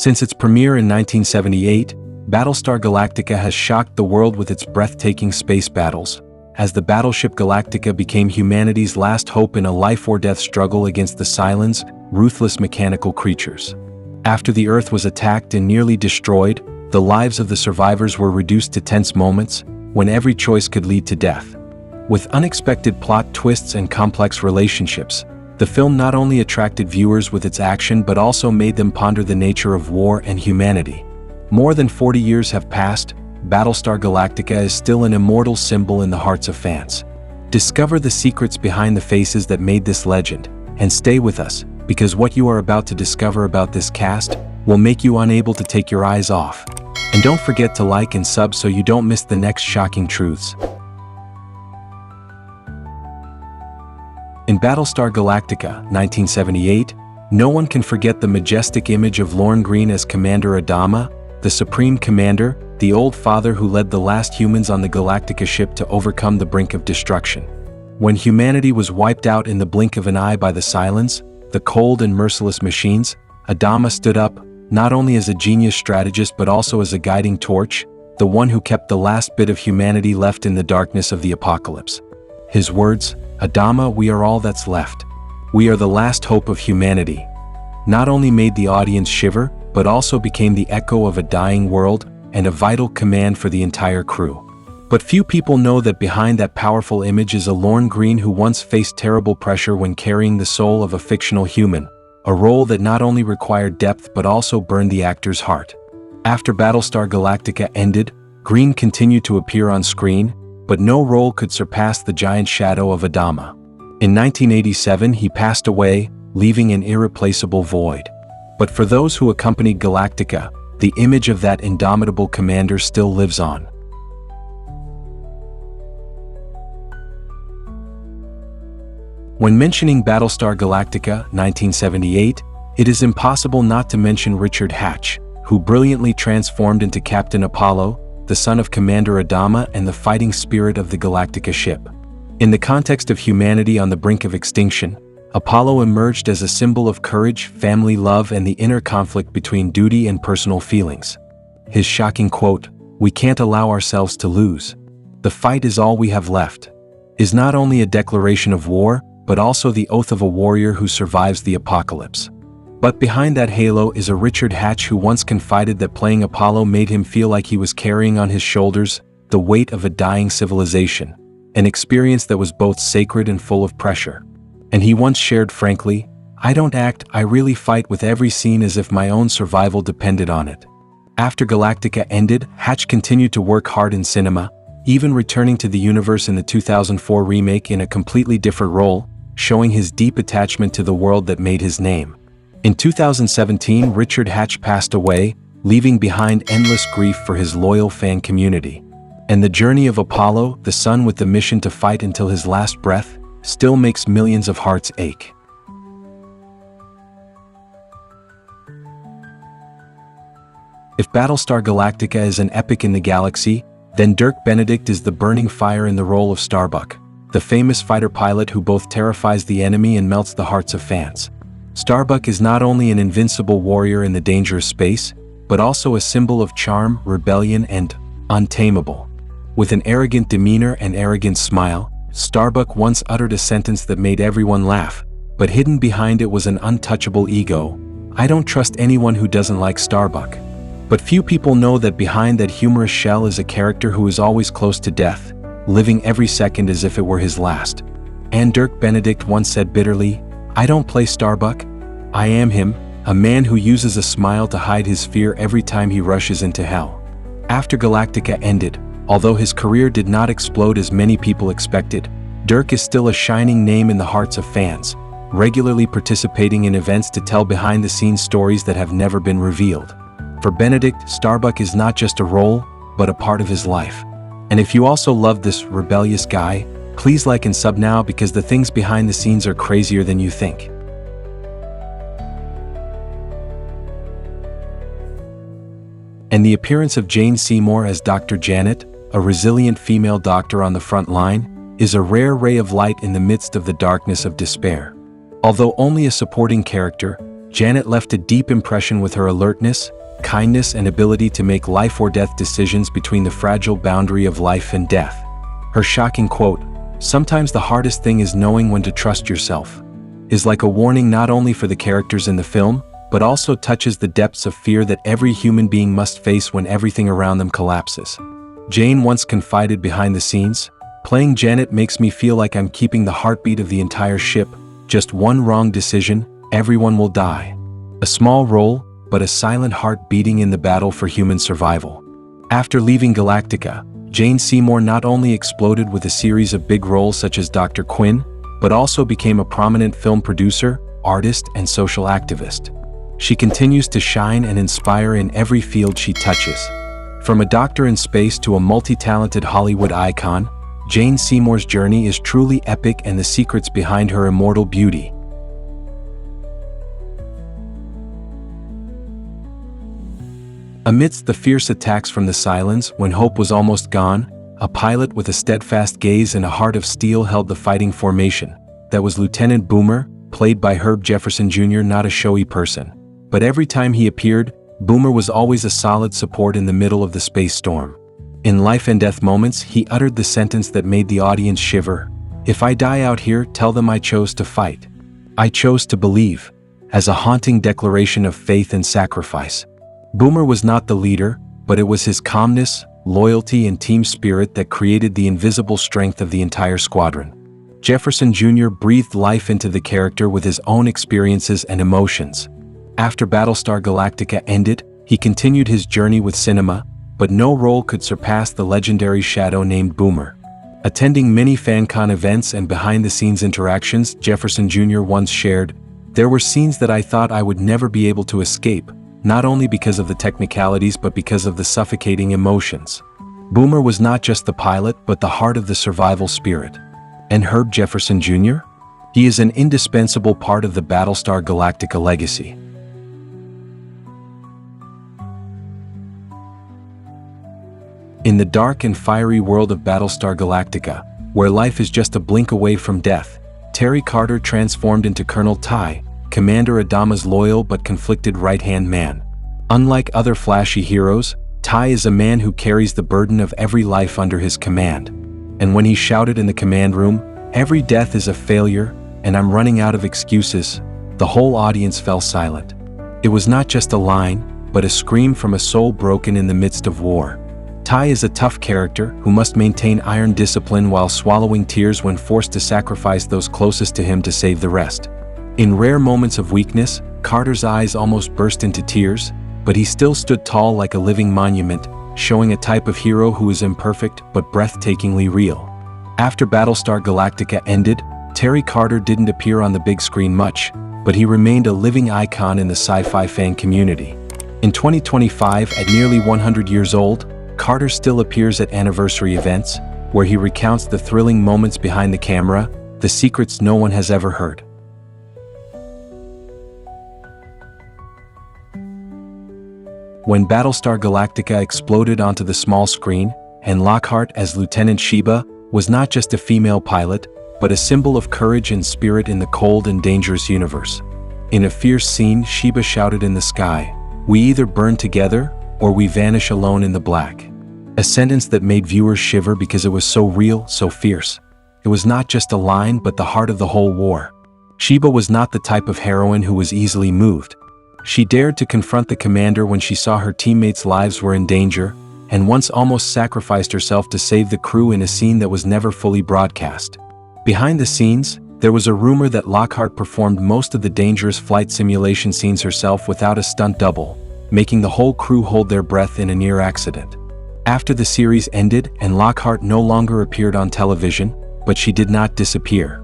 Since its premiere in 1978, Battlestar Galactica has shocked the world with its breathtaking space battles, as the battleship Galactica became humanity's last hope in a life-or-death struggle against the Cylons, ruthless mechanical creatures. After the Earth was attacked and nearly destroyed, the lives of the survivors were reduced to tense moments, when every choice could lead to death. With unexpected plot twists and complex relationships, the film not only attracted viewers with its action but also made them ponder the nature of war and humanity. More than 40 years have passed, Battlestar Galactica is still an immortal symbol in the hearts of fans. Discover the secrets behind the faces that made this legend, and stay with us, because what you are about to discover about this cast will make you unable to take your eyes off. And don't forget to like and sub so you don't miss the next shocking truths. In Battlestar Galactica, 1978, no one can forget the majestic image of Lorne Greene as Commander Adama, the Supreme Commander, the old father who led the last humans on the Galactica ship to overcome the brink of destruction. When humanity was wiped out in the blink of an eye by the Cylons, the cold and merciless machines, Adama stood up, not only as a genius strategist but also as a guiding torch, the one who kept the last bit of humanity left in the darkness of the apocalypse. His words, "Adama, we are all that's left. We are the last hope of humanity," not only made the audience shiver, but also became the echo of a dying world and a vital command for the entire crew. But few people know that behind that powerful image is a Lorne Greene who once faced terrible pressure when carrying the soul of a fictional human, a role that not only required depth but also burned the actor's heart. After Battlestar Galactica ended, Greene continued to appear on screen, but no role could surpass the giant shadow of Adama. In 1987 he passed away, leaving an irreplaceable void. But for those who accompanied Galactica, the image of that indomitable commander still lives on. When mentioning Battlestar Galactica, 1978, it is impossible not to mention Richard Hatch, who brilliantly transformed into Captain Apollo, the son of Commander Adama and the fighting spirit of the Galactica ship. In the context of humanity on the brink of extinction, Apollo emerged as a symbol of courage, family love, and the inner conflict between duty and personal feelings. His shocking quote, "We can't allow ourselves to lose. The fight is all we have left," is not only a declaration of war, but also the oath of a warrior who survives the apocalypse. But behind that halo is a Richard Hatch who once confided that playing Apollo made him feel like he was carrying on his shoulders the weight of a dying civilization, an experience that was both sacred and full of pressure. And he once shared frankly, "I don't act, I really fight with every scene as if my own survival depended on it." After Galactica ended, Hatch continued to work hard in cinema, even returning to the universe in the 2004 remake in a completely different role, showing his deep attachment to the world that made his name. In 2017, Richard Hatch passed away, leaving behind endless grief for his loyal fan community. And the journey of Apollo, the son with the mission to fight until his last breath, still makes millions of hearts ache. If Battlestar Galactica is an epic in the galaxy, then Dirk Benedict is the burning fire in the role of Starbuck, the famous fighter pilot who both terrifies the enemy and melts the hearts of fans. Starbuck is not only an invincible warrior in the dangerous space, but also a symbol of charm, rebellion, and untamable. With an arrogant demeanor and arrogant smile, Starbuck once uttered a sentence that made everyone laugh, but hidden behind it was an untouchable ego. "I don't trust anyone who doesn't like Starbuck." But few people know that behind that humorous shell is a character who is always close to death, living every second as if it were his last. And Dirk Benedict once said bitterly, "I don't play Starbuck. I am him, a man who uses a smile to hide his fear every time he rushes into hell." After Galactica ended, although his career did not explode as many people expected, Dirk is still a shining name in the hearts of fans, regularly participating in events to tell behind-the-scenes stories that have never been revealed. For Benedict, Starbuck is not just a role, but a part of his life. And if you also love this rebellious guy, please like and sub now because the things behind the scenes are crazier than you think. And the appearance of Jane Seymour as Dr. Janet, a resilient female doctor on the front line, is a rare ray of light in the midst of the darkness of despair. Although only a supporting character, Janet left a deep impression with her alertness, kindness, and ability to make life-or-death decisions between the fragile boundary of life and death. Her shocking quote, "Sometimes the hardest thing is knowing when to trust yourself," is like a warning not only for the characters in the film, but also touches the depths of fear that every human being must face when everything around them collapses. Jane once confided behind the scenes, "Playing Janet makes me feel like I'm keeping the heartbeat of the entire ship. Just one wrong decision, everyone will die." A small role, but a silent heart beating in the battle for human survival. After leaving Galactica, Jane Seymour not only exploded with a series of big roles such as Dr. Quinn, but also became a prominent film producer, artist, and social activist. She continues to shine and inspire in every field she touches. From a doctor in space to a multi-talented Hollywood icon, Jane Seymour's journey is truly epic, and the secrets behind her immortal beauty. Amidst the fierce attacks from the Cylons, when hope was almost gone, a pilot with a steadfast gaze and a heart of steel held the fighting formation. That was Lieutenant Boomer, played by Herb Jefferson Jr., not a showy person. But every time he appeared, Boomer was always a solid support in the middle of the space storm. In life and death moments, he uttered the sentence that made the audience shiver. "If I die out here, tell them I chose to fight. I chose to believe," as a haunting declaration of faith and sacrifice. Boomer was not the leader, but it was his calmness, loyalty, and team spirit that created the invisible strength of the entire squadron. Jefferson Jr. breathed life into the character with his own experiences and emotions. After Battlestar Galactica ended, he continued his journey with cinema, but no role could surpass the legendary shadow named Boomer. Attending many FanCon events and behind-the-scenes interactions, Jefferson Jr. once shared, "There were scenes that I thought I would never be able to escape, not only because of the technicalities but because of the suffocating emotions." Boomer was not just the pilot but the heart of the survival spirit. And Herb Jefferson Jr.? He is an indispensable part of the Battlestar Galactica legacy. In the dark and fiery world of Battlestar Galactica, where life is just a blink away from death, Terry Carter transformed into Colonel Ty, Commander Adama's loyal but conflicted right-hand man. Unlike other flashy heroes, Ty is a man who carries the burden of every life under his command. And when he shouted in the command room, "Every death is a failure, and I'm running out of excuses," the whole audience fell silent. It was not just a line, but a scream from a soul broken in the midst of war. Ty is a tough character who must maintain iron discipline while swallowing tears when forced to sacrifice those closest to him to save the rest. In rare moments of weakness, Carter's eyes almost burst into tears, but he still stood tall like a living monument, showing a type of hero who is imperfect but breathtakingly real. After Battlestar Galactica ended, Terry Carter didn't appear on the big screen much, but he remained a living icon in the sci-fi fan community. In 2025, at nearly 100 years old, Carter still appears at anniversary events, where he recounts the thrilling moments behind the camera, the secrets no one has ever heard. When Battlestar Galactica exploded onto the small screen, and Lockhart as Lieutenant Sheba was not just a female pilot, but a symbol of courage and spirit in the cold and dangerous universe. In a fierce scene, Sheba shouted in the sky, "We either burn together, or we vanish alone in the black." A sentence that made viewers shiver because it was so real, so fierce. It was not just a line but the heart of the whole war. Sheba was not the type of heroine who was easily moved. She dared to confront the commander when she saw her teammates' lives were in danger, and once almost sacrificed herself to save the crew in a scene that was never fully broadcast. Behind the scenes, there was a rumor that Lockhart performed most of the dangerous flight simulation scenes herself without a stunt double, making the whole crew hold their breath in a near accident. After the series ended and Lockhart no longer appeared on television, but she did not disappear.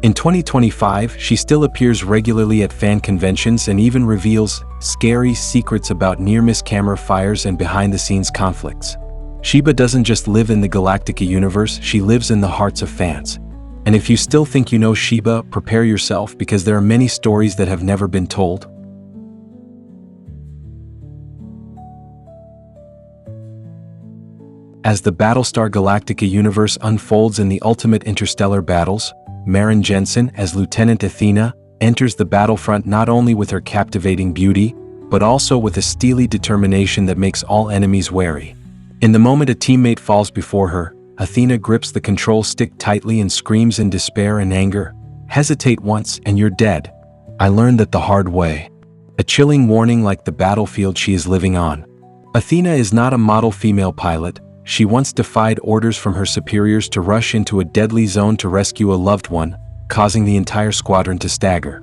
In 2025, she still appears regularly at fan conventions and even reveals scary secrets about near-miss camera fires and behind-the-scenes conflicts. Sheba doesn't just live in the Galactica universe, she lives in the hearts of fans. And if you still think you know Sheba, prepare yourself because there are many stories that have never been told. As the Battlestar Galactica universe unfolds in the ultimate interstellar battles, Maren Jensen as Lieutenant Athena, enters the battlefront not only with her captivating beauty, but also with a steely determination that makes all enemies wary. In the moment a teammate falls before her, Athena grips the control stick tightly and screams in despair and anger, "Hesitate once and you're dead. I learned that the hard way." A chilling warning like the battlefield she is living on. Athena is not a model female pilot. She once defied orders from her superiors to rush into a deadly zone to rescue a loved one, causing the entire squadron to stagger.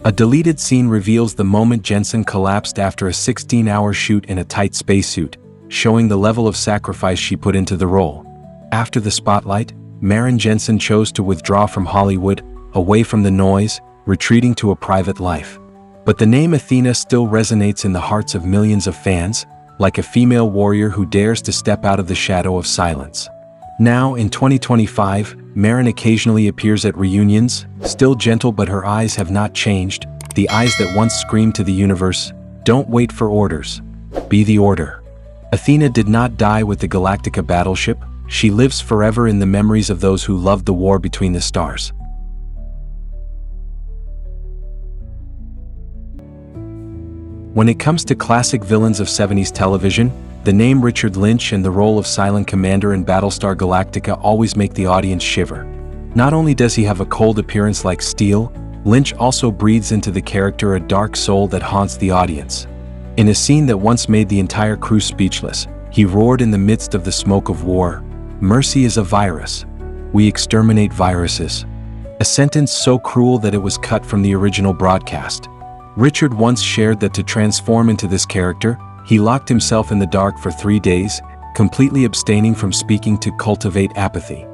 A deleted scene reveals the moment Jensen collapsed after a 16-hour shoot in a tight spacesuit, showing the level of sacrifice she put into the role. After the spotlight, Maren Jensen chose to withdraw from Hollywood, away from the noise, retreating to a private life. But the name Athena still resonates in the hearts of millions of fans, like a female warrior who dares to step out of the shadow of silence. Now, in 2025, Maren occasionally appears at reunions, still gentle but her eyes have not changed, the eyes that once screamed to the universe, "Don't wait for orders. Be the order." Athena did not die with the Galactica battleship, she lives forever in the memories of those who loved the war between the stars. When it comes to classic villains of 70s television, the name Richard Lynch and the role of Silent Commander in Battlestar Galactica always make the audience shiver. Not only does he have a cold appearance like steel, Lynch also breathes into the character a dark soul that haunts the audience. In a scene that once made the entire crew speechless, he roared in the midst of the smoke of war, "Mercy is a virus. We exterminate viruses." A sentence so cruel that it was cut from the original broadcast. Richard once shared that to transform into this character, he locked himself in the dark for 3 days, completely abstaining from speaking to cultivate apathy.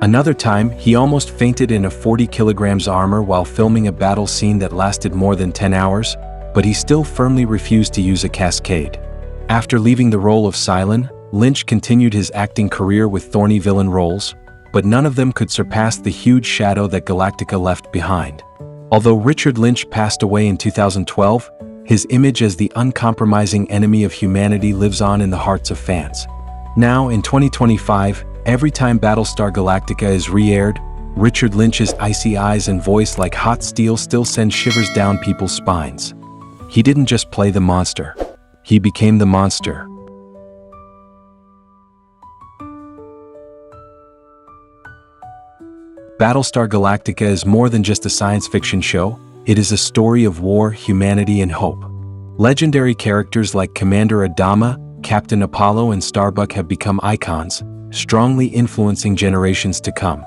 Another time, he almost fainted in a 40 kilograms armor while filming a battle scene that lasted more than 10 hours, but he still firmly refused to use a cascade. After leaving the role of Silent, Lynch continued his acting career with thorny villain roles, but none of them could surpass the huge shadow that Galactica left behind. Although Richard Lynch passed away in 2012, his image as the uncompromising enemy of humanity lives on in the hearts of fans. Now, in 2025, every time Battlestar Galactica is re-aired, Richard Lynch's icy eyes and voice like hot steel still send shivers down people's spines. He didn't just play the monster. He became the monster. Battlestar Galactica is more than just a science fiction show, it is a story of war, humanity, and hope. Legendary characters like Commander Adama, Captain Apollo, and Starbuck have become icons, strongly influencing generations to come.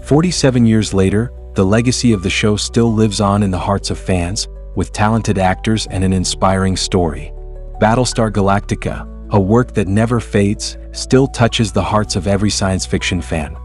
47 years later, the legacy of the show still lives on in the hearts of fans, with talented actors and an inspiring story. Battlestar Galactica, a work that never fades, still touches the hearts of every science fiction fan.